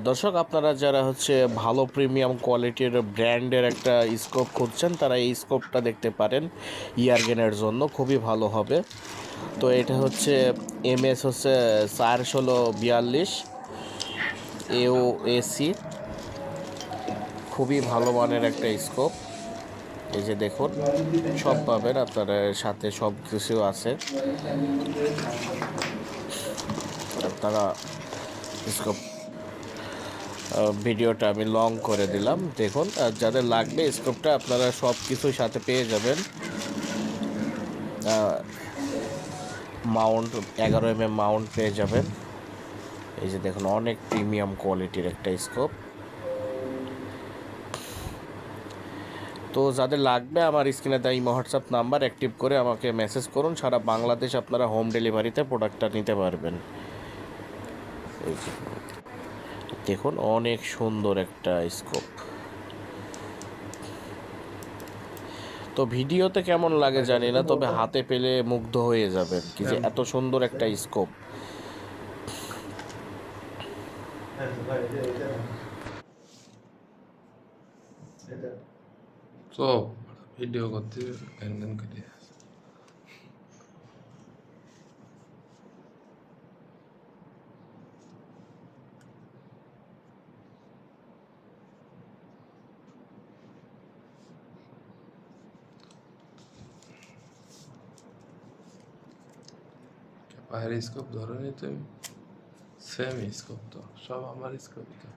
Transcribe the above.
দর্শক, আপনারা যারা হচ্ছে ভালো প্রিমিয়াম কোয়ালিটির ব্র্যান্ডের একটা স্কোপ খুঁজছেন, তারা এই স্কোপটা দেখতে পারেন ইয়ারগেনের জন্য, খুবই ভালো হবে। তো এটা হচ্ছে এমএস হচ্ছে 416-42 এও এসি, খুবই ভালো মানের একটা স্কোপ। এই যে দেখুন, সব পাবেন, আপনার সাথে সব কিছু আছে। আপনারা স্কোপ ভিডিওটা আমি লং করে দিলাম, দেখুন। আর যাদের লাগবে স্কোপটা, আপনারা সব কিছুর সাথে পেয়ে যাবেন। মাউন্ট 11 mm মাউন্ট পেয়ে যাবেন। এই যে দেখুন, অনেক প্রিমিয়াম কোয়ালিটির একটা স্কোপ। তো যাদের লাগবে, আমার স্ক্রিনে দেওয়া এই হোয়াটসঅ্যাপ নাম্বার অ্যাক্টিভ করে আমাকে মেসেজ করুন। সারা বাংলাদেশ আপনারা হোম ডেলিভারিতে প্রোডাক্টটা নিতে পারবেন। এই যে দেখুন, অনেক সুন্দর একটা স্কোপ। তো ভিডিওতে কেমন লাগে জানি না, তবে হাতে পেলে মুগ্ধ হয়ে যাবেন কি যে এত সুন্দর একটা স্কোপ। সব ভিডিও করতে লেনদেন করে বাইরের স্কোপ ধরে নিতে সেম স্কোপ, তো সব আমার স্কোপ তো